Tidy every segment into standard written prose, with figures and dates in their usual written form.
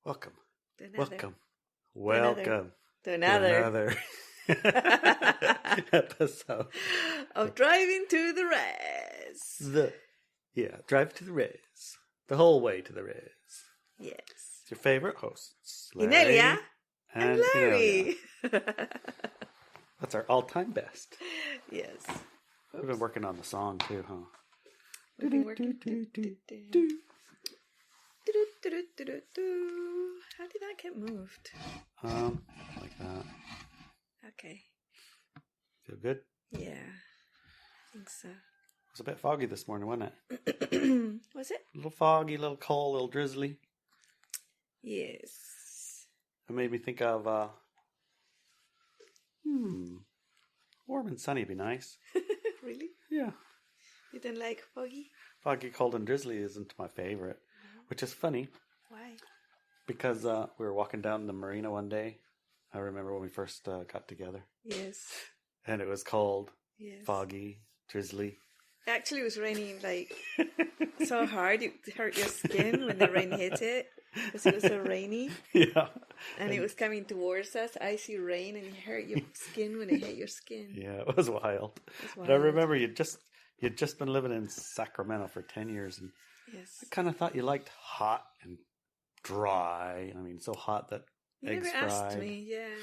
Welcome. To another. Welcome. Welcome To to another. another episode. Of driving to the res. Drive to the res. The whole way to the res. Yes. It's your favorite hosts, Larry Inelia and Larry. Inelia. That's our all-time best. Yes. We've been working on the song too, huh? We've been working. How did that get moved? Like that. Okay. Feel good? Yeah, I think so. It was a bit foggy this morning, wasn't it? Was it? A little foggy, a little cold, a little drizzly. Yes. It made me think of, warm and sunny would be nice. Really? Yeah. You don't like foggy? Foggy, cold, and drizzly isn't my favorite, which is funny Why? because we were walking down the marina one day. I remember when we first got together, Yes. and it was cold, Yes. foggy, drizzly. Actually, it was raining like so hard it hurt your skin when the rain hit it because it was so rainy. Yeah. And it was coming towards us, icy rain, and it hurt your skin when it hit your skin. Yeah, it was wild. It was But I wild. remember you'd just been living in Sacramento for 10 years, and Yes. I kind of thought you liked hot and dry. I mean, so hot that You eggs never asked fried. me, yeah.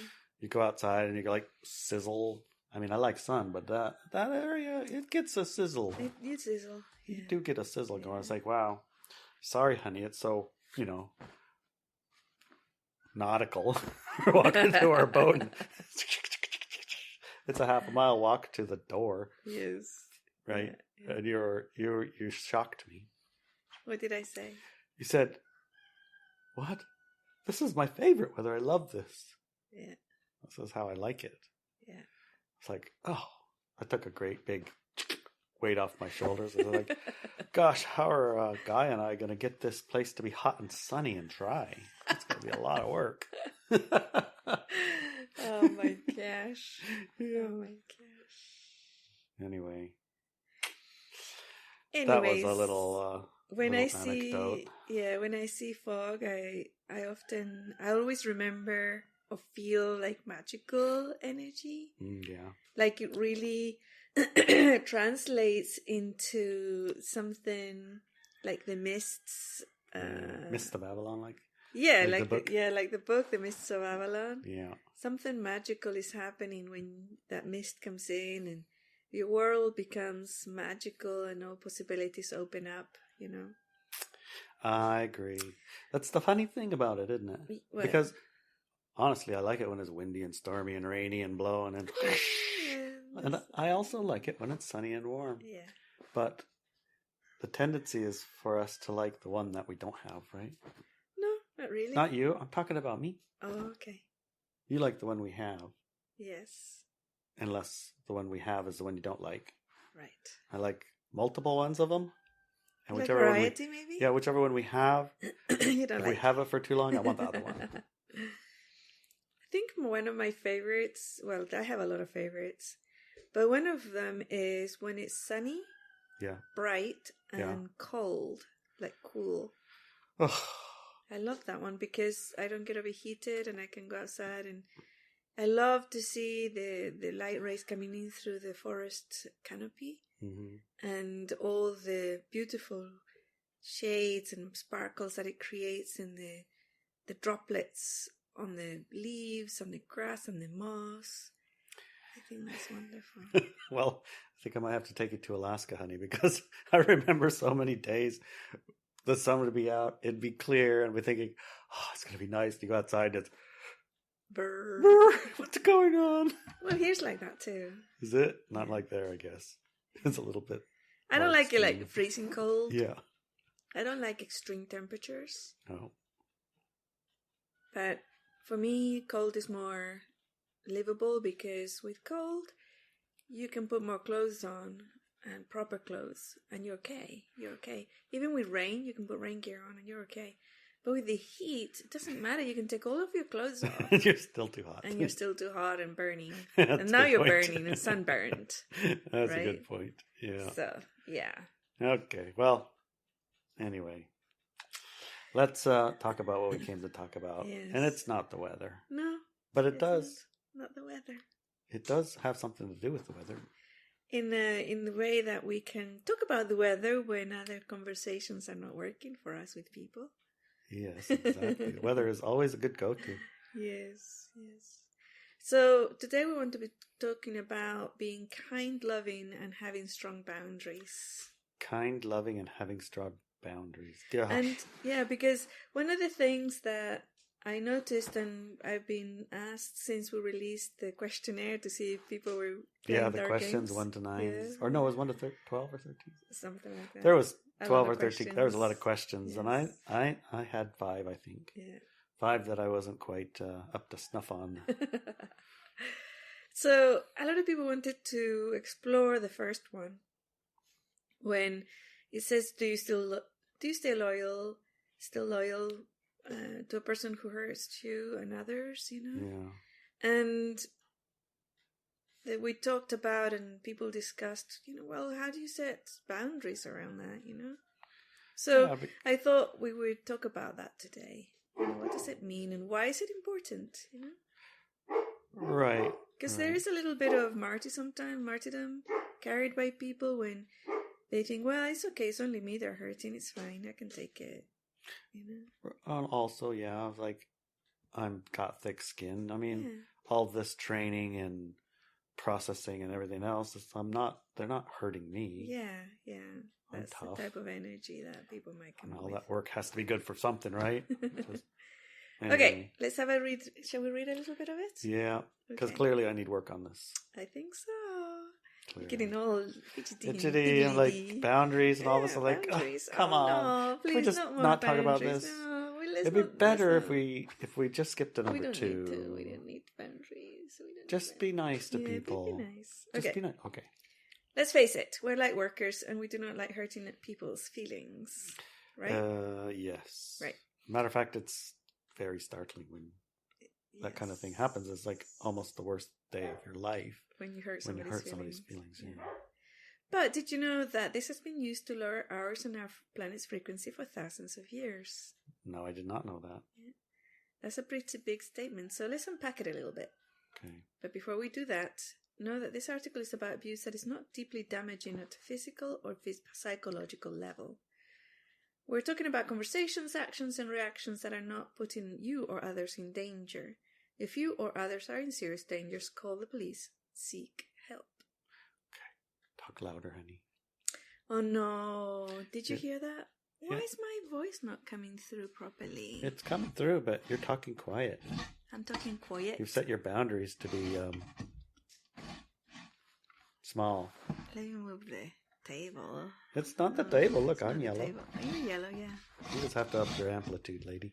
You go outside and you go like sizzle. I mean, I like sun, but that area, it gets a sizzle. You sizzle. You Yeah. do get a sizzle going. Yeah. It's like, wow, sorry, honey, it's so, nautical. We're walking to our boat. And it's a half a mile walk to the door, Yes. right? Yeah, yeah. And you shocked me. What did I say? You said, "What? This is my favorite weather. I love this. Yeah. This is how I like it." Yeah. It's like, oh, I took a great big weight off my shoulders. I was like, gosh, how are Guy and I going to get this place to be hot and sunny and dry? It's going to be a lot of work. Oh my gosh. Yeah. Oh my gosh. Anyway, Anyways, that was a little when I little anecdote. when I see fog, I always remember or feel like magical energy. Yeah. Like it really translates into something like the mists. Mist of Avalon, like Like the book? like the book, The Mists of Avalon. Yeah. Something magical is happening when that mist comes in and your world becomes magical and all possibilities open up, I agree. That's the funny thing about it, isn't it? What? Because honestly, I like it when it's windy and stormy and rainy and blowing and and I also like it when it's sunny and warm. Yeah. But the tendency is for us to like the one that we don't have, right? No, not really. Not you. I'm talking about me. Oh, okay. You like the one we have, Yes. unless the one we have is the one you don't like. Right. I like multiple ones of them. And Like whichever one variety, maybe? yeah, whichever one we have, You don't if like we have it for too long, I want the other one. I think one of my favorites, well, I have a lot of favorites, but one of them is when it's sunny, Yeah. bright, and Yeah. cold, like cool. Ugh. I love that one because I don't get overheated and I can go outside, and I love to see the light rays coming in through the forest canopy Mhm. and all the beautiful shades and sparkles that it creates in the droplets on the leaves, on the grass, on the moss. I think that's wonderful. Well, I think I might have to take you to Alaska, honey, because I remember so many days the sun would be out, it'd be clear, and we're thinking, oh, it's going to be nice to go outside. And it's, Brr. what's going on? Well, here's like that too. Is it? Not like there, I guess. It's a little bit. I don't more like it like extreme. freezing cold. Yeah. I don't like extreme temperatures. No. But for me, cold is more livable because with cold, you can put more clothes on and proper clothes and you're okay. You're okay. Even with rain, you can put rain gear on and you're okay. But with the heat, it doesn't matter. You can take all of your clothes off You're still too hot. and you're still too hot and burning. That's And a now good you're point. burning and sunburned. That's a right? good point. Yeah. So, yeah. Okay. Well, anyway. Let's talk about what we came to talk about. Yes. And it's not the weather. No. But it does. Not the weather. It does have something to do with the weather. In the way that we can talk about the weather when other conversations are not working for us with people. Yes, exactly. The weather is always a good go-to. Yes. So today we want to be talking about being kind, loving, and having strong boundaries. Kind, loving, and having strong boundaries. Gosh. And yeah, because one of the things that I noticed, and I've been asked since we released the questionnaire to see if people were playing the questions games. 1 to 9. Yes. Or no, it was 1 to 12 or 13. Something like that. There was 12 or 13. There was a lot of questions. Yes. And I had 5, I think. Yeah. 5 that I wasn't quite up to snuff on. So a lot of people wanted to explore the first one. When it says, do you stay loyal, to a person who hurts you and others, Yeah. And that we talked about and people discussed, well, how do you set boundaries around that, So Yeah, but I thought we would talk about that today. What does it mean and why is it important, Right. Because there is a little bit of martyrdom carried by people when they think, well, it's okay, it's only me they're hurting, it's fine, I can take it, Also, yeah, like, I'm got thick skin. I mean, all this training and processing and everything else, they're not hurting me. Yeah. That's the type of energy that people might come all with. that work has to be good for something, right? Anyway. Okay, let's have a read. Shall we read a little bit of it? Yeah, because clearly I need work on this. I think so. Clearly. Getting all fidgety and like boundaries and all this. I'm like, come on, no, please, can we just not talk about this? No, it'd be better if we just skipped to number 2. We don't need boundaries. Just be nice to people. Be nice. Just be nice. Okay. Let's face it, we're light workers and we do not like hurting people's feelings, right? Yes. Right. Matter of fact, it's very startling when that kind of thing happens. It's like almost the worst day of your life. When you hurt somebody's feelings. Yeah. But did you know that this has been used to lower ours and our planet's frequency for thousands of years? No, I did not know that. Yeah. That's a pretty big statement, so let's unpack it a little bit. Okay. But before we do that, know that this article is about abuse that is not deeply damaging at a physical or psychological level. We're talking about conversations, actions, and reactions that are not putting you or others in danger. If you or others are in serious danger, call the police. Seek help. Okay. Talk louder, honey. Oh no. Did you hear that? Why is my voice not coming through properly? It's coming through, but you're talking quiet. I'm talking quiet. You've set your boundaries to be small. Let me move the table. It's not the table. Look, I'm yellow. You're yellow, yeah. You just have to up your amplitude, lady.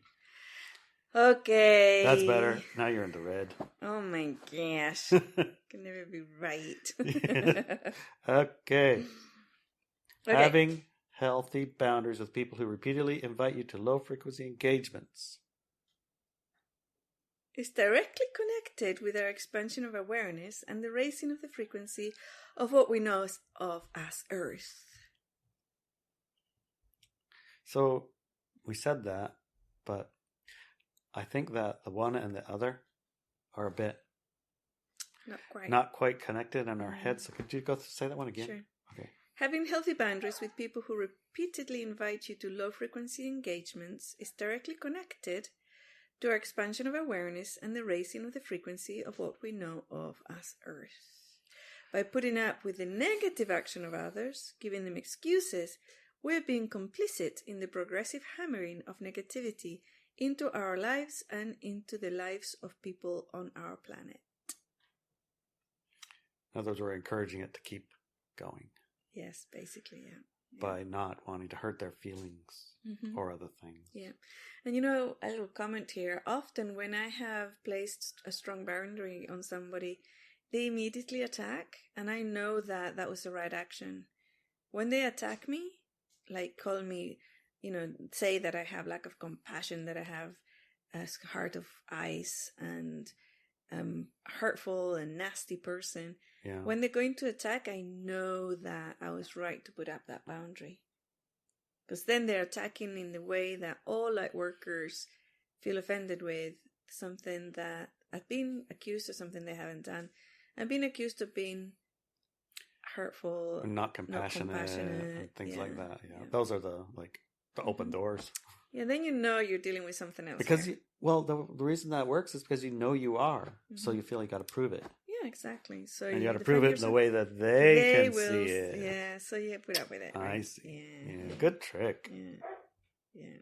Okay. That's better. Now you're into red. Oh my gosh. Can never be right. Okay. Having healthy boundaries with people who repeatedly invite you to low frequency engagements. It's directly connected with our expansion of awareness and the raising of the frequency of what we know of as Earth. So we said that, but I think that the one and the other are a bit not quite connected in our heads. So could you say that one again? Sure. Okay. Having healthy boundaries with people who repeatedly invite you to low frequency engagements is directly connected to our expansion of awareness and the raising of the frequency of what we know of as Earth. By putting up with the negative action of others, giving them excuses, we're being complicit in the progressive hammering of negativity into our lives and into the lives of people on our planet. In other words, we're encouraging it to keep going. Yes, basically, yeah. By not wanting to hurt their feelings or other things. Yeah. And a little comment here. Often when I have placed a strong boundary on somebody, they immediately attack, and I know that that was the right action. When they attack me, like call me, say that I have lack of compassion, that I have a heart of ice and hurtful and nasty person. Yeah. When they're going to attack, I know that I was right to put up that boundary. Because then they're attacking in the way that all light workers feel offended with something that I've been accused of something they haven't done. And being accused of being hurtful, and not compassionate, and things like that. Yeah. Those are the open doors. Yeah, then you're dealing with something else. Because the reason that works is because you are, so you feel you got to prove it. Yeah, exactly. So and you got to prove it in the way that they can see it. Yeah, so you put up with it. Right? I see. Yeah. Good trick. Yeah.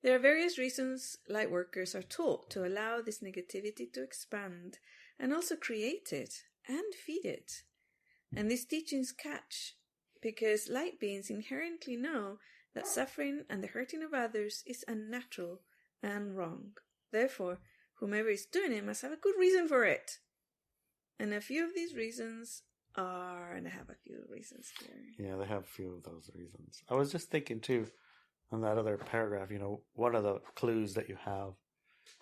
There are various reasons light workers are taught to allow this negativity to expand and also create it and feed it. And these teachings catch because light beings inherently know that suffering and the hurting of others is unnatural and wrong. Therefore, whomever is doing it must have a good reason for it. And a few of these reasons are, and I have a few reasons here. Yeah, they have a few of those reasons. I was just thinking too, on that other paragraph, one of the clues that you have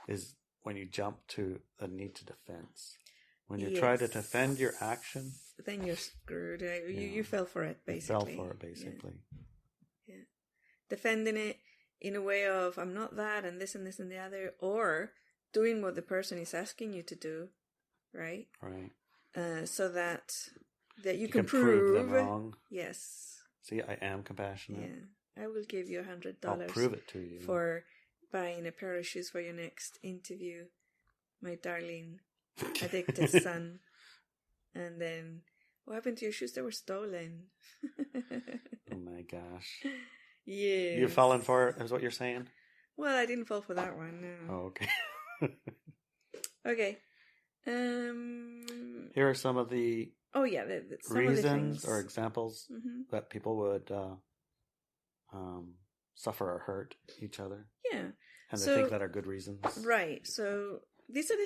is when you jump to the need to defense. When you try to defend your action, then you're screwed. You fell for it, basically. You fell for it, basically. Yeah. Defending it in a way of, I'm not that, and this and this and the other, or doing what the person is asking you to do, right? Right. So that you can prove them wrong. Yes. See, I am compassionate. Yeah. I will give you $100. I'll prove it to you. For buying a pair of shoes for your next interview, my darling addicted son. And then, what happened to your shoes? They were stolen. Oh my gosh. Yeah. You've fallen for it, is what you're saying? Well, I didn't fall for that one, no. Oh, okay. Okay. Here are some of the some reasons or examples that people would suffer or hurt each other. Yeah. And they think that are good reasons. Right. So these are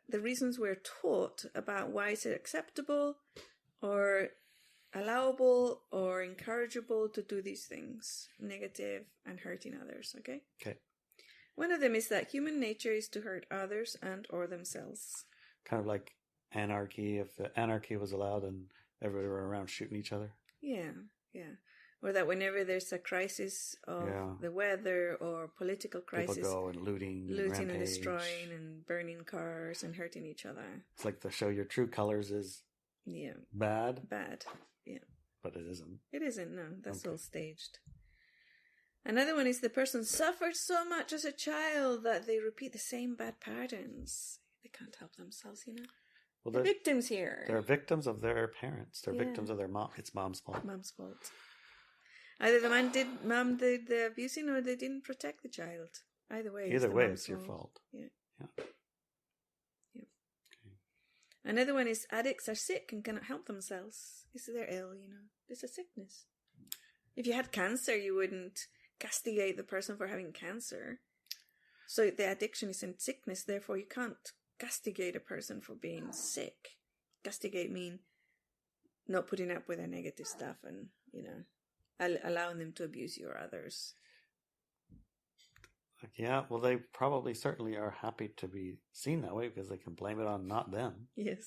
the reasons we're taught about why is it acceptable or allowable or encourageable to do these things, negative and hurting others, okay? Okay. One of them is that human nature is to hurt others and or themselves. Kind of like anarchy, if the anarchy was allowed and everybody were around shooting each other. Yeah. Or that whenever there's a crisis of the weather or political crisis, people go and looting and destroying and burning cars and hurting each other. It's like to show your true colors is bad. Bad, yeah. But it isn't. It isn't, no. That's all staged. Another one is the person suffered so much as a child that they repeat the same bad patterns. They can't help themselves, Well, they're victims here. They're victims of their parents. They're victims of their mom. It's mom's fault. Mom's fault. Either mom did the abusing or they didn't protect the child. Either way, it's your fault. Yeah. Okay. Another one is addicts are sick and cannot help themselves. They're ill, There's a sickness. If you had cancer, you wouldn't castigate the person for having cancer. So the addiction is in sickness, therefore you can't castigate a person for being sick. Castigate mean not putting up with their negative stuff and, allowing them to abuse you or others. Yeah, well, they probably certainly are happy to be seen that way because they can blame it on not them. Yes.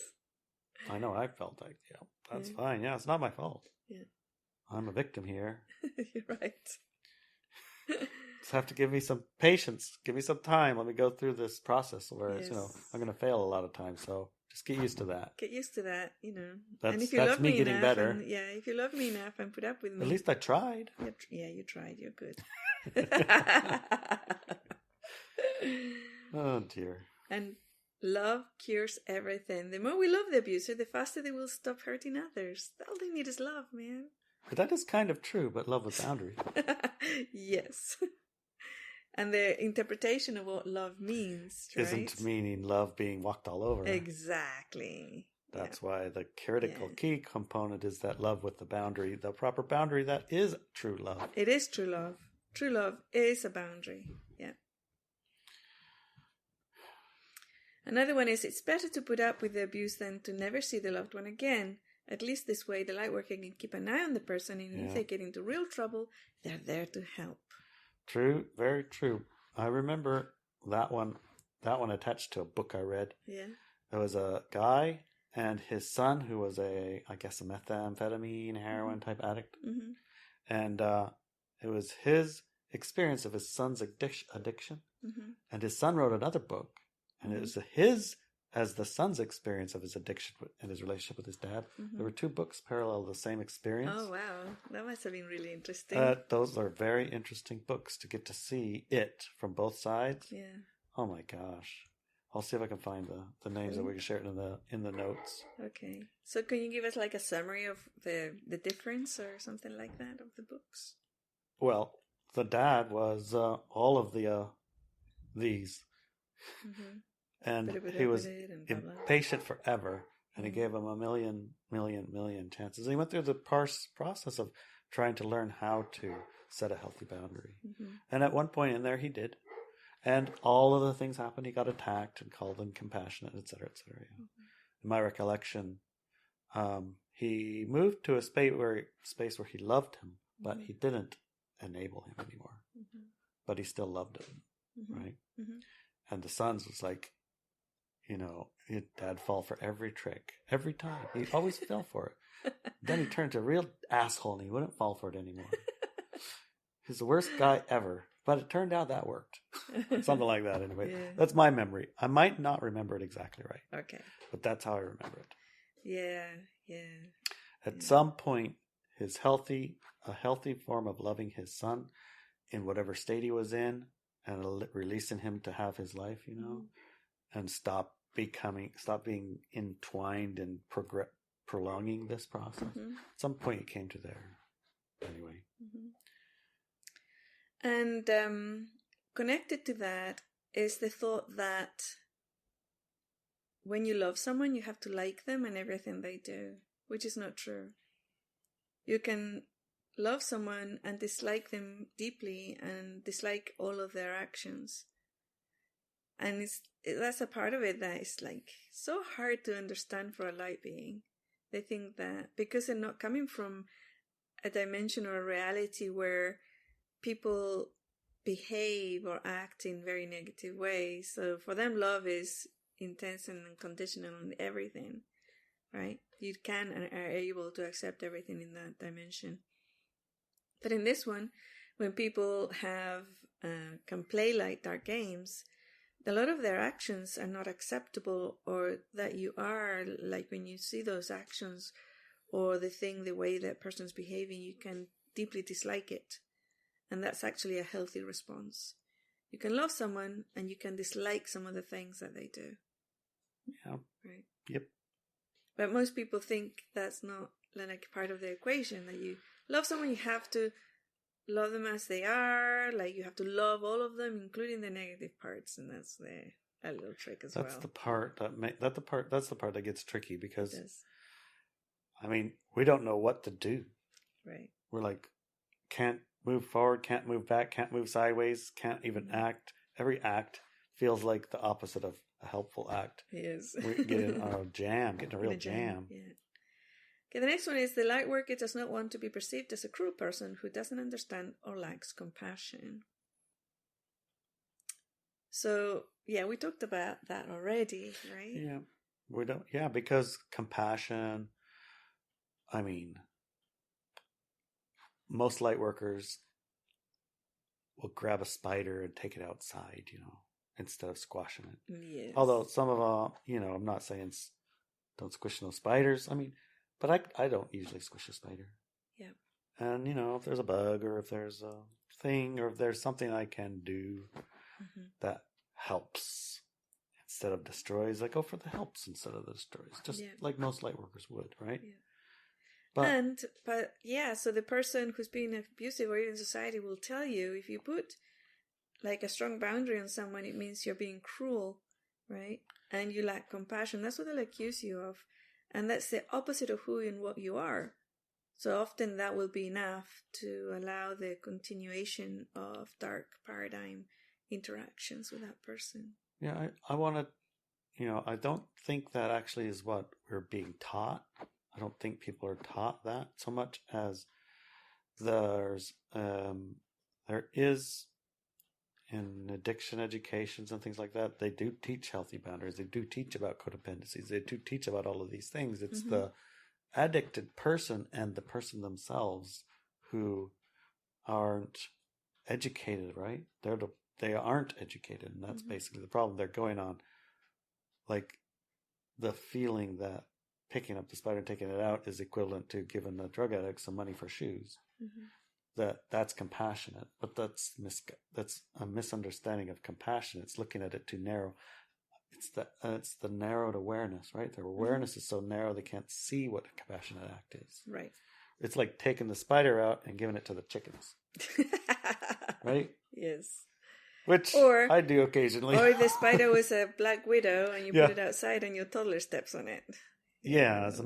I know I felt like, that's fine. Yeah, it's not my fault. Yeah. I'm a victim here. You're right. Just have to give me some patience. Give me some time. Let me go through this process where it's, I'm going to fail a lot of times. So just get used to that. Get used to that, That's, and if you that's love me me getting enough, better. if you love me enough and put up with me. At least I tried. You tried. You're good. Oh, dear. And love cures everything. The more we love the abuser, the faster they will stop hurting others. All they need is love, man. But that is kind of true, but love with boundaries. Yes. And the interpretation of what love means, right? Isn't meaning love being walked all over. Exactly. That's why the critical key component is that love with the boundary, the proper boundary that is true love. It is true love. True love is a boundary. Yeah. Another one is it's better to put up with the abuse than to never see the loved one again. At least this way the lightworker can keep an eye on the person, and if they get into real trouble, they're there to help. True, very true. I remember that one attached to a book I read. Yeah. There was a guy and his son who was a methamphetamine, heroin type addict. Mm-hmm. And it was his experience of his son's addiction. Mm-hmm. And his son wrote another book. And it was his, as the son's experience of his addiction and his relationship with his dad. Mm-hmm. There were two books parallel the same experience. Oh, wow. That must have been really interesting. Those are very interesting books to get to see it from both sides. Yeah. Oh my gosh. I'll see if I can find the names that we can share it in the notes. Okay. So can you give us like a summary of the difference or something like that of the books? Well, the dad was all of these. Mm-hmm. And he was impatient forever. And he gave him a million chances. And he went through the process of trying to learn how to set a healthy boundary. Mm-hmm. And at one point in there, he did. And all of the things happened. He got attacked and called compassionate, et cetera, et cetera. Yeah. Mm-hmm. In my recollection, he moved to a space where he loved him, but he didn't enable him anymore. Mm-hmm. But he still loved him, right? Mm-hmm. And the sons was like, Dad fall for every trick, every time. He always fell for it. Then he turned to a real asshole and he wouldn't fall for it anymore. He's the worst guy ever. But it turned out that worked. Something like that anyway. Yeah. That's my memory. I might not remember it exactly right. Okay. But that's how I remember it. Yeah. At some point, a healthy form of loving his son in whatever state he was in and releasing him to have his life, and stop being entwined and prolonging this process. Mm-hmm. At some point it came to there. Anyway. Mm-hmm. And connected to that is the thought that when you love someone, you have to like them and everything they do, which is not true. You can love someone and dislike them deeply and dislike all of their actions. And that's a part of it that is like so hard to understand for a light being. They think that because they're not coming from a dimension or a reality where people behave or act in very negative ways. So for them, love is intense and unconditional and everything, right? You can and are able to accept everything in that dimension. But in this one, when people can play like dark games, a lot of their actions are not acceptable, or that you are, like when you see those actions or the way that person's behaving, you can deeply dislike it. And that's actually a healthy response. You can love someone and you can dislike some of the things that they do. Yeah. Right. Yep. But most people think that's not like part of the equation, that you love someone, you have to love them as they are, like you have to love all of them, including the negative parts, and that's a little trick as well. That's the part that gets tricky, because we don't know what to do. Right. We're like, can't move forward, can't move back, can't move sideways, can't even act. Every act feels like the opposite of a helpful act. Yes. We get in a jam, getting a real jam. Yeah. Okay, the next one is the light worker does not want to be perceived as a cruel person who doesn't understand or lacks compassion. So, yeah, we talked about that already, right? Yeah. We don't, because compassion, most light workers will grab a spider and take it outside, instead of squashing it. Yes. Although some of I'm not saying don't squish no spiders. But I don't usually squish a spider. Yeah. And, if there's a bug or if there's a thing or if there's something I can do that helps instead of destroys, I go for the helps instead of the destroys. Just like most light workers would, right? Yeah. But so the person who's being abusive or even society will tell you, if you put like a strong boundary on someone, it means you're being cruel, right? And you lack compassion. That's what they'll accuse you of. And that's the opposite of who and what you are. So often that will be enough to allow the continuation of dark paradigm interactions with that person. Yeah, I want to, I don't think that actually is what we're being taught. I don't think people are taught that so much as there is in addiction educations and things like that, they do teach healthy boundaries. They do teach about codependencies. They do teach about all of these things. It's the addicted person and the person themselves who aren't educated, right? They aren't educated, and that's basically the problem. They're going on like the feeling that picking up the spider and taking it out is equivalent to giving the drug addict some money for shoes. That's compassionate, but that's a misunderstanding of compassion. It's looking at it too narrow. It's the narrowed awareness, right? Their awareness is so narrow they can't see what a compassionate act is. Right. It's like taking the spider out and giving it to the chickens. Right? Yes. Which I do occasionally. Or the spider was a black widow and you put it outside and your toddler steps on it. Yeah, it's a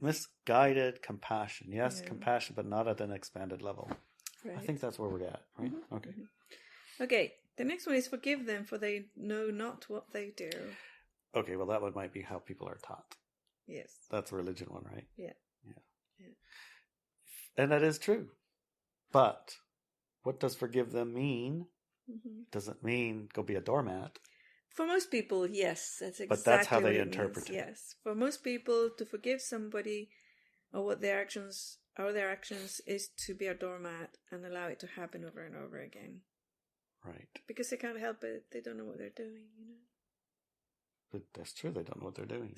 misguided compassion. Yes, compassion, but not at an expanded level. Right. I think that's where we're at, right? Okay. Okay, the next one is forgive them for they know not what they do. Okay, well that one might be how people are taught. Yes. That's a religion one, right? Yeah. And that is true. But what does forgive them mean? Doesn't mean go be a doormat. For most people, yes. That's exactly But that's how what they it interpret means. it. Yes. For most people, to forgive somebody or their actions is to be a doormat and allow it to happen over and over again. Right. Because they can't help it. They don't know what they're doing, But that's true. They don't know what they're doing.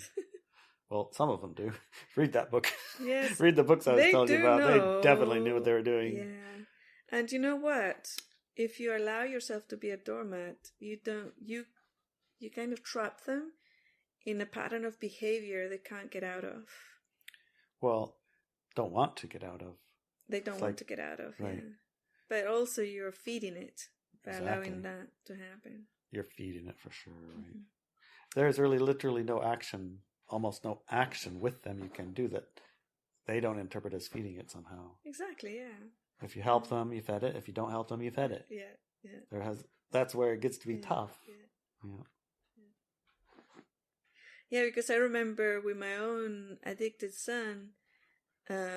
Well, some of them do. Read that book. Yes. Read the books I was telling you about. Know. They definitely knew what they were doing. Yeah. And you know what? If you allow yourself to be a doormat, you kind of trap them in a pattern of behavior they can't get out of. Well, don't want to get out of. They don't want to get out of, right. Yeah. But also you're feeding it by Exactly. allowing that to happen. You're feeding it for sure, right? There's really literally no action, almost no action with them you can do that they don't interpret as feeding it somehow. Exactly, yeah. If you help them, you fed it. If you don't help them, you fed it. Yeah. That's where it gets to be tough. Yeah, because I remember with my own addicted son, I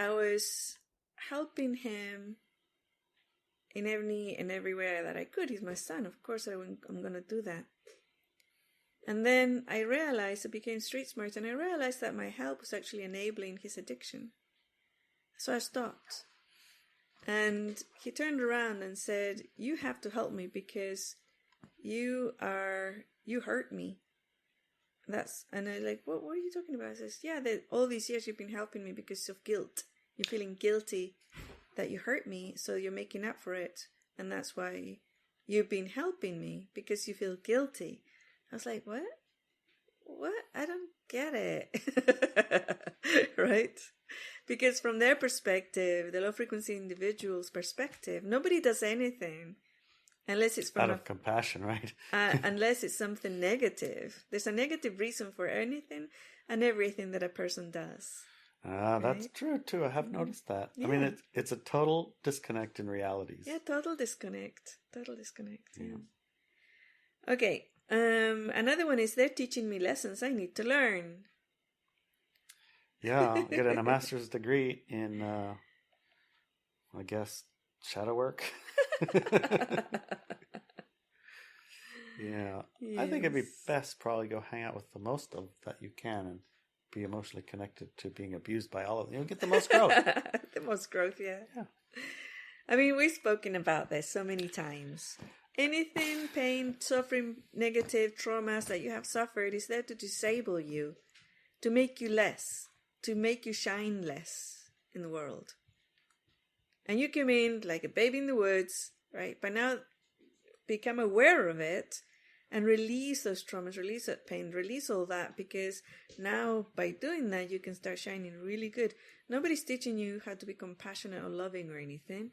was helping him in every way that I could. He's my son. Of course I'm going to do that. And then I realized, I became street smart, and I realized that my help was actually enabling his addiction. So I stopped. And he turned around and said, you have to help me because you hurt me. And I like, what are you talking about? I says, yeah, all these years you've been helping me because of guilt. You're feeling guilty that you hurt me, so you're making up for it. And that's why you've been helping me, because you feel guilty. I was like, what? What? I don't get it. Right? Because from their perspective, the low frequency individual's perspective, nobody does anything unless it's from out of compassion, right? Unless it's something negative. There's a negative reason for anything and everything that a person does. Right? That's true too. I have noticed that. Yeah. I mean, it's a total disconnect in realities. Yeah, total disconnect. Yeah. Okay. Another one is they're teaching me lessons I need to learn. Yeah, getting a master's degree in, I guess, shadow work. Yeah. Yes. I think it'd be best probably go hang out with the most of that you can and be emotionally connected to being abused by all of them. You'll get the most growth. The most growth, yeah. I mean, we've spoken about this so many times. Anything, pain, suffering, negative traumas that you have suffered is there to disable you, to make you less, to make you shine less in the world. And you come in like a baby in the woods, right? But now become aware of it and release those traumas, release that pain, release all that, because now by doing that, you can start shining really good. Nobody's teaching you how to be compassionate or loving or anything.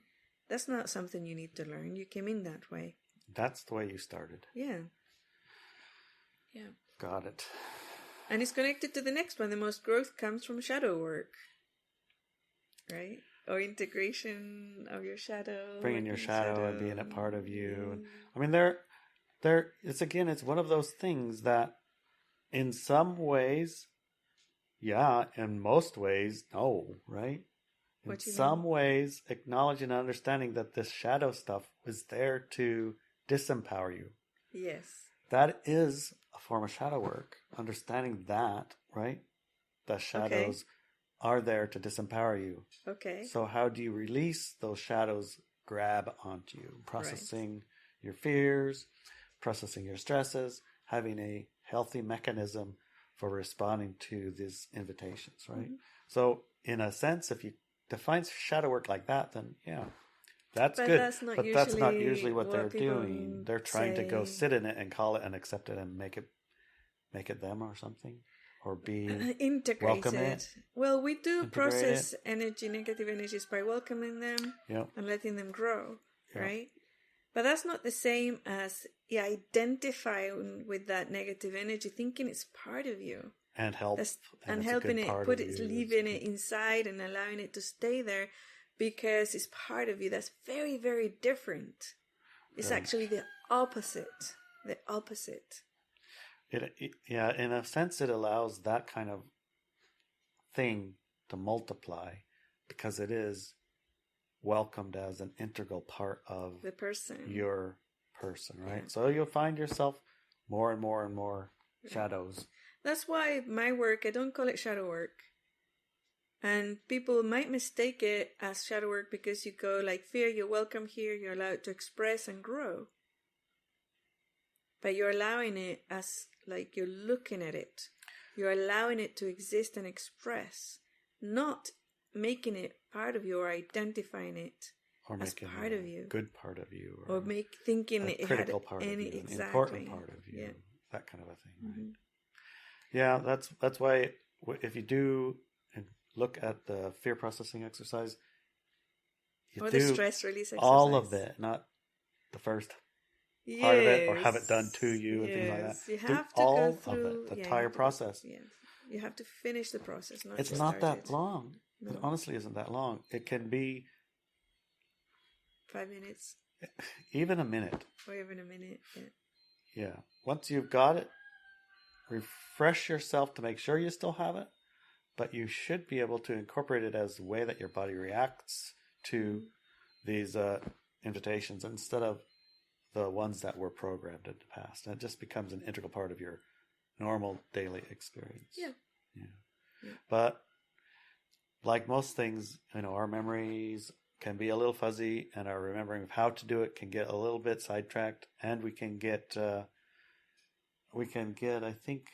That's not something you need to learn. You came in that way. That's the way you started. Yeah. Got it. And it's connected to the next one. The most growth comes from shadow work. Right? Or integration of your shadow. Bringing your shadow and being a part of you. I mean, it's one of those things that in some ways, in most ways, no, right? In some ways, acknowledging and understanding that this shadow stuff was there to disempower you. Yes. That is a form of shadow work. Understanding that, right? The shadows are there to disempower you. Okay. So how do you release those shadows grab onto you? Processing your fears, processing your stresses, having a healthy mechanism for responding to these invitations, right? Mm-hmm. So in a sense, if you define shadow work like that, then yeah, that's good. But that's not usually what they're doing. They're trying to go sit in it and call it and accept it and make it them or something. Or be integrated. Well, we do process negative energies by welcoming them and letting them grow, right? But that's not the same as identifying with that negative energy, thinking it's part of you. And helping it, leaving it inside and allowing it to stay there because it's part of you. That's very, very different. It's actually the opposite. The opposite. In a sense, it allows that kind of thing to multiply because it is welcomed as an integral part of the person, your person, right? Yeah. So you'll find yourself more and more and more shadows. That's why my work, I don't call it shadow work. And people might mistake it as shadow work because you go like, fear, you're welcome here, you're allowed to express and grow. But you're allowing it as like you're looking at it. You're allowing it to exist and express, not making it part of you or identifying it or as part of you. Good part of you. Or thinking it had part any of you, exactly. An important part of you. Yeah. That kind of a thing, right? Mm-hmm. Yeah, that's why if you do look at the fear processing exercise, or the stress release exercise. All of it, not the first part of it, or have it done to you and things like that. You have to go through of it, the entire process. Yes, you have to finish the process. It's not that long. No. It honestly isn't that long. It can be 5 minutes, even a minute, or even a minute. Yeah. Once you've got it, refresh yourself to make sure you still have it, but you should be able to incorporate it as the way that your body reacts to these invitations instead of the ones that were programmed in the past. And it just becomes an integral part of your normal daily experience. Yeah. But like most things, our memories can be a little fuzzy, and our remembering of how to do it can get a little bit sidetracked, and we can get, I think,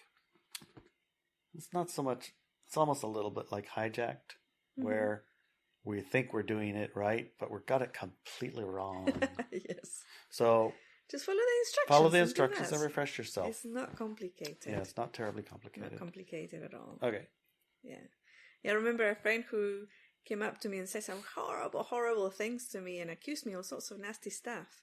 it's not so much, it's almost a little bit like hijacked, where we think we're doing it right, but we've got it completely wrong. Yes. So just follow the instructions. Follow the instructions and refresh yourself. It's not complicated. Yeah, it's not terribly complicated. Not complicated at all. Okay. Yeah. I remember a friend who came up to me and said some horrible, horrible things to me and accused me of all sorts of nasty stuff.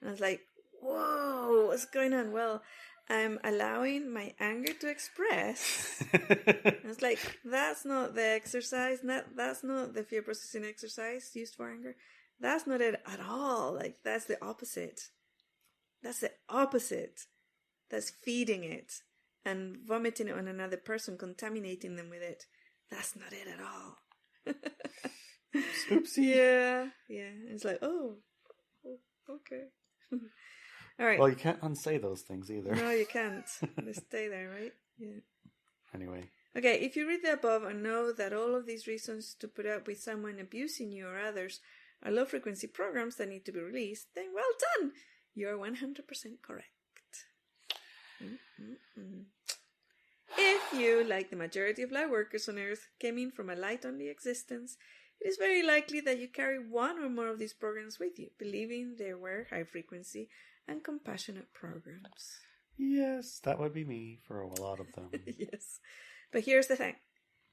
And I was like, whoa, what's going on? Well, I'm allowing my anger to express. I was like, that's not the exercise. That's not the fear processing exercise used for anger. That's not it at all. Like, that's the opposite. That's the opposite. That's feeding it and vomiting it on another person, contaminating them with it. That's not it at all. Oopsie. Yeah. It's like, oh okay. All right. Well, you can't unsay those things either. No, you can't. They stay there, right? Yeah. Anyway. Okay, if you read the above and know that all of these reasons to put up with someone abusing you or others are low-frequency programs that need to be released, then well done! You're 100% correct. If you, like the majority of light workers on Earth, came in from a light-only existence, it is very likely that you carry one or more of these programs with you, believing they were high-frequency and compassionate programs. Yes, that would be me for a lot of them. Yes. But here's the thing.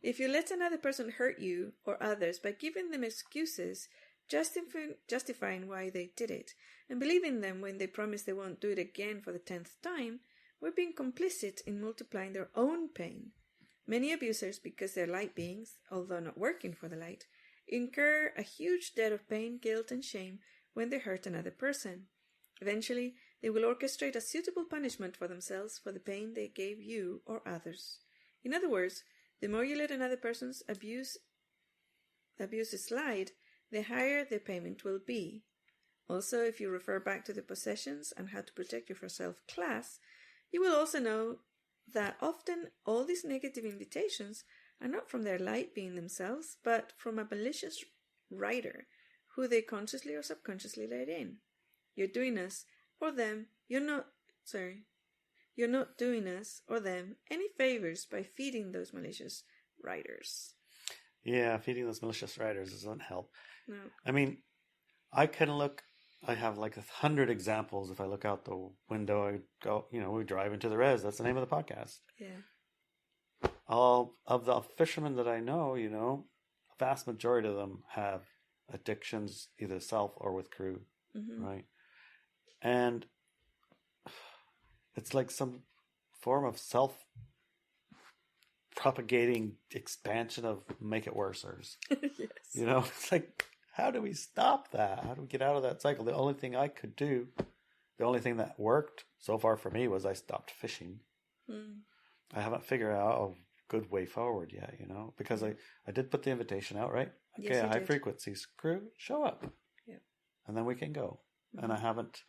If you let another person hurt you or others by giving them excuses, justifying why they did it, and believing them when they promise they won't do it again for the 10th time, we're being complicit in multiplying their own pain. Many abusers, because they're light beings, although not working for the light, incur a huge debt of pain, guilt, and shame when they hurt another person. Eventually, they will orchestrate a suitable punishment for themselves for the pain they gave you or others. In other words, the more you let another person's abuse slide, the higher the payment will be. Also, if you refer back to the possessions and how to protect yourself class, you will also know that often all these negative invitations and not from their light being themselves, but from a malicious writer who they consciously or subconsciously let in. You're doing us or them, you're not doing us or them any favors by feeding those malicious writers. Yeah, feeding those malicious writers doesn't help. No. I mean, I have like 100 examples. If I look out the window, I go, we drive into the res. That's the name of the podcast. Yeah. All of the fishermen that I know, a vast majority of them have addictions, either self or with crew, right? And it's like some form of self-propagating expansion of make it worse. Yes. It's like, how do we stop that? How do we get out of that cycle? The only thing I could do, the only thing that worked so far for me was I stopped fishing. I haven't figured out a good way forward yet, because I did put the invitation out, right? Okay, yes, high frequencies crew, show up. Yeah. And then we can go. And I haven't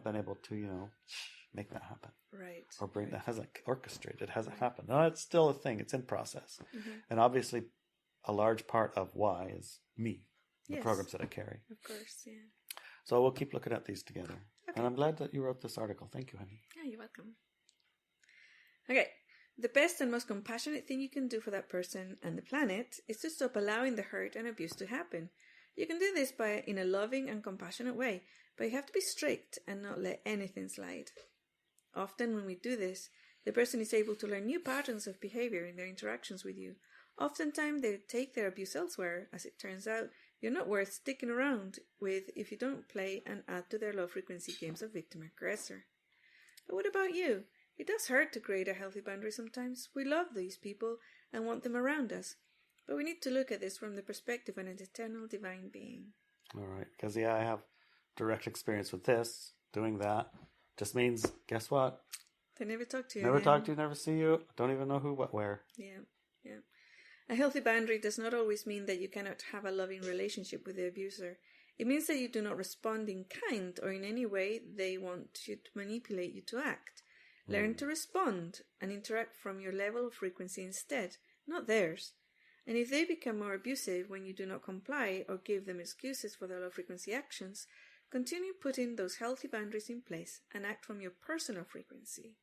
been able to, make that happen. Right. Or that hasn't orchestrated, it hasn't happened. No, it's still a thing. It's in process. And obviously a large part of why is me, the programs that I carry. Of course, yeah. So we'll keep looking at these together. Okay. And I'm glad that you wrote this article. Thank you, honey. Yeah, you're welcome. Okay. The best and most compassionate thing you can do for that person and the planet is to stop allowing the hurt and abuse to happen. You can do this in a loving and compassionate way, but you have to be strict and not let anything slide. Often when we do this, the person is able to learn new patterns of behavior in their interactions with you. Oftentimes they take their abuse elsewhere. As it turns out, you're not worth sticking around with if you don't play and add to their low frequency games of victim-aggressor. But what about you? It does hurt to create a healthy boundary sometimes. We love these people and want them around us. But we need to look at this from the perspective of an eternal divine being. All right. Because, I have direct experience with this. Doing that just means, guess what? They never talk to you. Never talk to you, never see you. Don't even know who, what, where. Yeah. A healthy boundary does not always mean that you cannot have a loving relationship with the abuser. It means that you do not respond in kind or in any way they want you to manipulate you to act. Learn to respond and interact from your level of frequency instead, not theirs. And if they become more abusive when you do not comply or give them excuses for their low-frequency actions, continue putting those healthy boundaries in place and act from your personal frequency.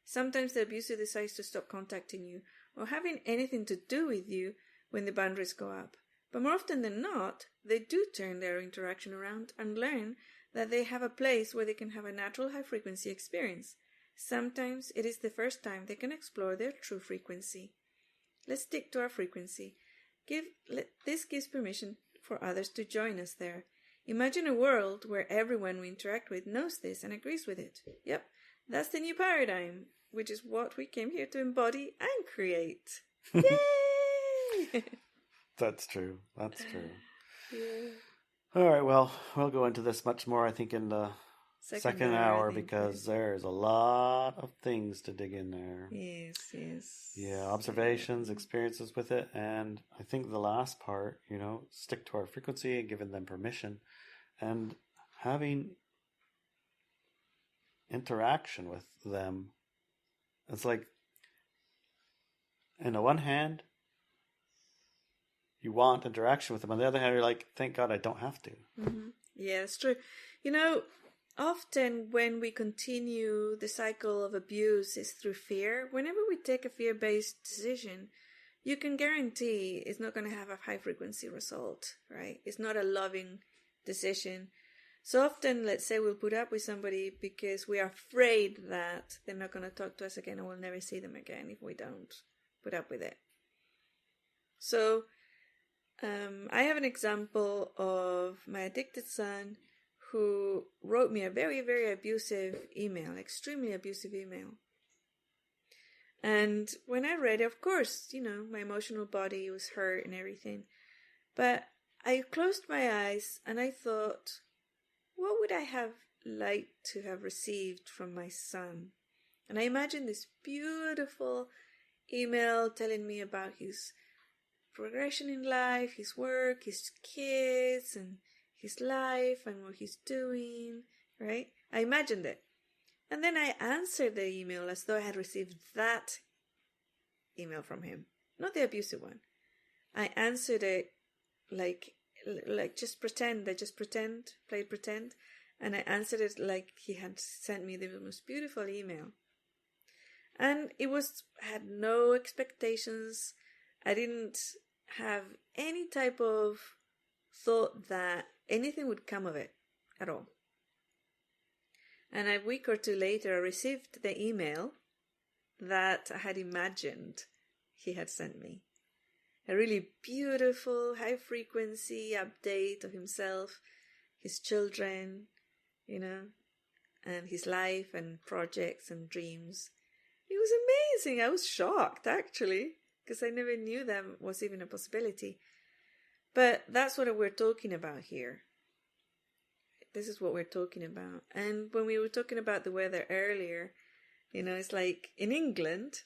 Sometimes the abuser decides to stop contacting you or having anything to do with you when the boundaries go up. But more often than not, they do turn their interaction around and learn that they have a place where they can have a natural high-frequency experience. Sometimes it is the first time they can explore their true frequency. Let's stick to our frequency. This gives permission for others to join us there. Imagine a world where everyone we interact with knows this and agrees with it. Yep, that's the new paradigm, which is what we came here to embody and create. Yay! That's true. That's true. Yeah. All right, well, we'll go into this much more, I think, in the second hour because there's a lot of things to dig in there. Yes. Yeah, observations, experiences with it. And I think the last part, stick to our frequency and giving them permission and having interaction with them. It's like, on the one hand, you want interaction with them. On the other hand, you're like, thank God I don't have to. Mm-hmm. Yeah, it's true. Often when we continue the cycle of abuse is through fear. Whenever we take a fear-based decision, you can guarantee it's not going to have a high-frequency result, right? It's not a loving decision. So often, let's say we'll put up with somebody because we are afraid that they're not going to talk to us again and we'll never see them again if we don't put up with it. So I have an example of my addicted son who wrote me a very, very abusive email, extremely abusive email. And when I read it, of course, my emotional body was hurt and everything. But I closed my eyes and I thought, what would I have liked to have received from my son? And I imagined this beautiful email telling me about his progression in life, his work, his kids, and his life and what he's doing, right? I imagined it. And then I answered the email as though I had received that email from him, not the abusive one. I answered it like just pretend. I just played pretend, and I answered it like he had sent me the most beautiful email. And it had no expectations. I didn't have any type of thought that anything would come of it at all. And a week or two later, I received the email that I had imagined he had sent me. A really beautiful, high-frequency update of himself, his children, and his life and projects and dreams. It was amazing. I was shocked, actually, because I never knew that was even a possibility. But that's what we're talking about here. This is what we're talking about. And when we were talking about the weather earlier, it's like in England,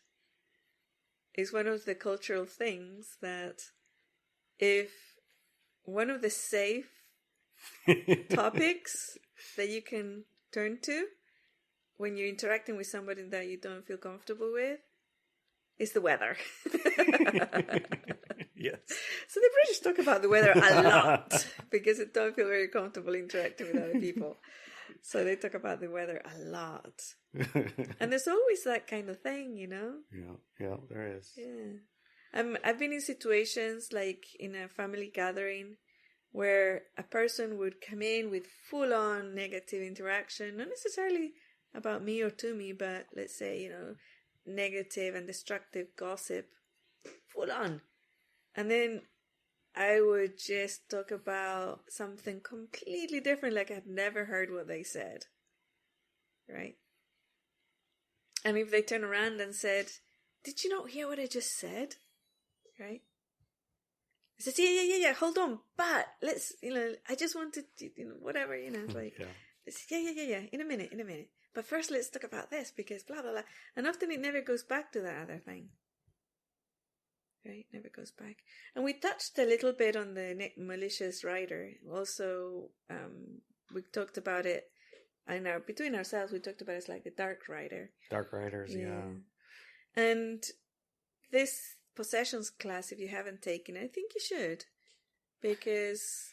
it's one of the cultural things that if one of the safe topics that you can turn to when you're interacting with somebody that you don't feel comfortable with is the weather. Yes. So the British talk about the weather a lot because they don't feel very comfortable interacting with other people. So they talk about the weather a lot. And there's always that kind of thing, Yeah, there is. Yeah. I've been in situations like in a family gathering where a person would come in with full-on negative interaction, not necessarily about me or to me, but let's say, negative and destructive gossip, full on. And then I would just talk about something completely different, like I'd never heard what they said. Right? And if they turn around and said, "Did you not hear what I just said?" Right? I said, yeah, hold on, but let's, I just wanted to, whatever, it's like, yeah, in a minute. But first let's talk about this because blah, blah, blah. And often it never goes back to that other thing. Right? Never goes back. And we touched a little bit on the malicious writer. Also, we talked about it between ourselves. We talked about it as like the dark writer. Dark writers, yeah. And this possessions class, if you haven't taken it, I think you should, because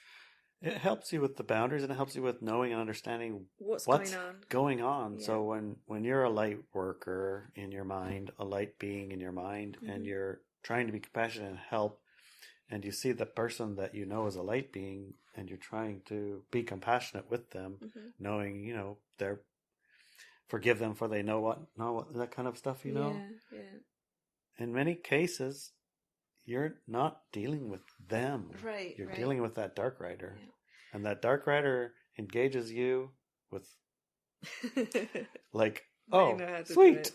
it helps you with the boundaries and it helps you with knowing and understanding what's going on. Yeah. So when you're a light worker in your mind, a light being in your mind, and you're trying to be compassionate and help, and you see the person that you know is a light being, and you're trying to be compassionate with them, knowing, they're forgive them for they know what, that kind of stuff, Yeah. In many cases, you're not dealing with them. Right. You're dealing with that dark rider. Yeah. And that dark rider engages you with like, oh, sweet.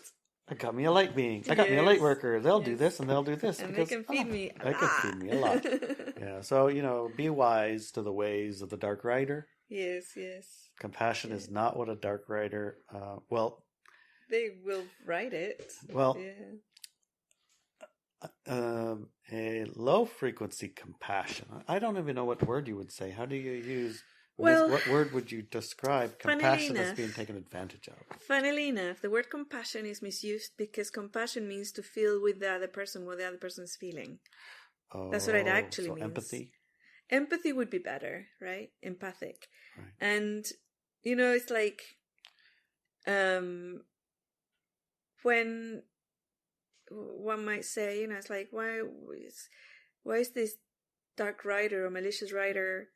I got me a light being. I got me a light worker. They'll do this and they'll do this. And because, they can feed me a lot. They can feed me a lot. Yeah. So, be wise to the ways of the dark rider. Yes. Compassion is not what a dark rider, they will write it. Well, a low frequency compassion. I don't even know what word you would say. How do you use? What word would you describe compassion as being taken advantage of? Funnily enough, the word compassion is misused because compassion means to feel with the other person what the other person is feeling. Oh, that's what it actually means. Empathy? Empathy would be better, right? Empathic. Right. And, it's like when one might say, it's like, why is this dark writer or malicious writer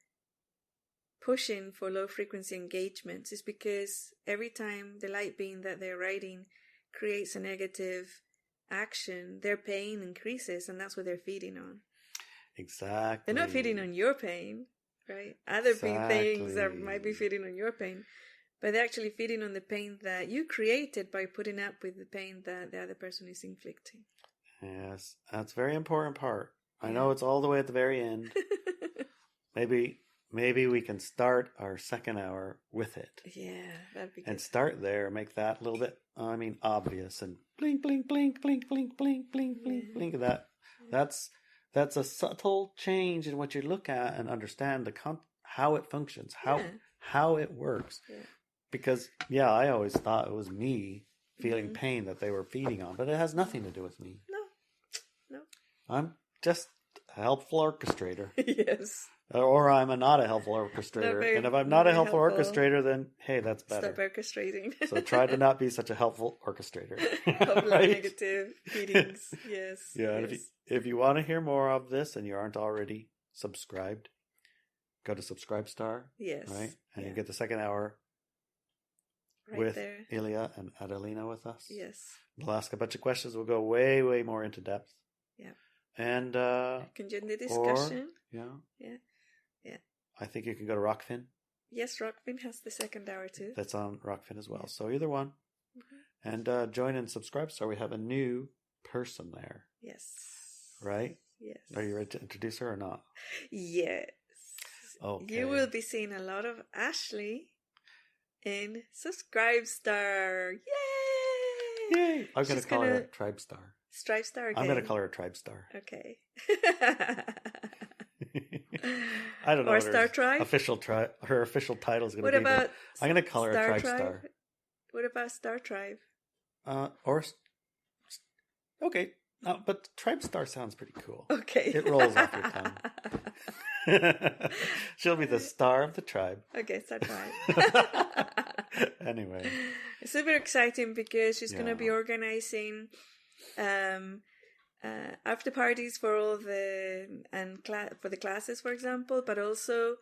pushing for low frequency engagements? Is because every time the light being that they're writing creates a negative action, their pain increases, and that's what they're feeding on. Exactly. They're not feeding on your pain, right? Other things that might be feeding on your pain, but they're actually feeding on the pain that you created by putting up with the pain that the other person is inflicting. Yes, that's a very important part. I know it's all the way at the very end. Maybe we can start our second hour with it. Yeah, that'd be good. And start there, make that a little bit, obvious, and blink, blink, blink, blink, blink, blink, blink, blink, blink. That's a subtle change in what you look at and understand how it functions, how it works. Yeah. Because, I always thought it was me feeling pain that they were feeding on, but it has nothing to do with me. No, I'm just a helpful orchestrator. Yes. Or I'm not a helpful orchestrator. And if I'm not a helpful orchestrator, then hey, that's better. Stop orchestrating. So try to not be such a helpful orchestrator. Couple Right? of negative feelings. Yes. Yeah, and Yes. if you want to hear more of this and you aren't already subscribed, go to Subscribestar, Yes. right? And Yeah. you get the second hour Right with there. Ilia and Adelina with us. Yes. We'll ask a bunch of questions. We'll go way, way more into depth. Yeah. And Can join the discussion. yeah. Yeah. Yeah. I think you can go to Rockfin. Yes, Rockfin has the second hour too. That's on Rockfin as well. So either one. Mm-hmm. And join and subscribe. So we have a new person there, Yes. right? Yes. Are you ready to introduce her or not? Yes. Okay. You will be seeing a lot of Ashley in Subscribestar. Yay! Yay! I'm going She's to call her gonna- Tribe Star. Stripestar. I'm going to call her Tribe Star. Okay. I don't know. Or what Star her Tribe? her official title is going What to be. about I'm going to call her a Tribe Star. What about Star Tribe? Okay. No, but Tribe Star sounds pretty cool. Okay. It rolls off your tongue. She'll be the star of the tribe. Okay, Star Tribe. Anyway. It's super exciting because she's going to Yeah. be organizing after parties for all the for the classes, for example, but also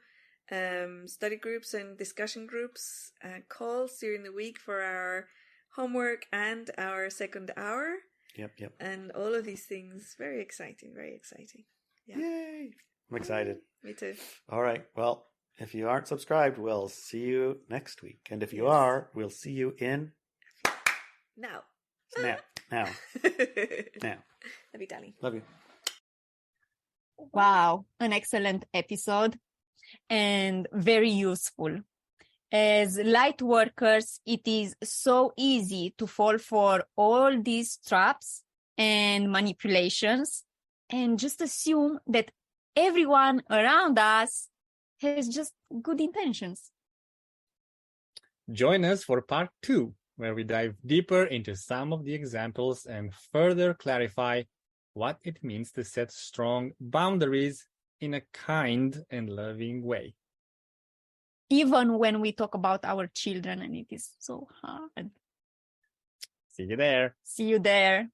study groups and discussion groups calls during the week for our homework and our second hour. Yep. And all of these things, very exciting, very exciting. Yeah. Yay! I'm excited. Me too. All right. Well, if you aren't subscribed, we'll see you next week. And if you Yes. are, we'll see you in Now. Snap. Now. Now. Love you, darling. Love you. Wow, an excellent episode and very useful. As light workers, it is so easy to fall for all these traps and manipulations and just assume that everyone around us has just good intentions. Join us for part 2, where we dive deeper into some of the examples and further clarify what it means to set strong boundaries in a kind and loving way. Even when we talk about our children and it is so hard. See you there. See you there.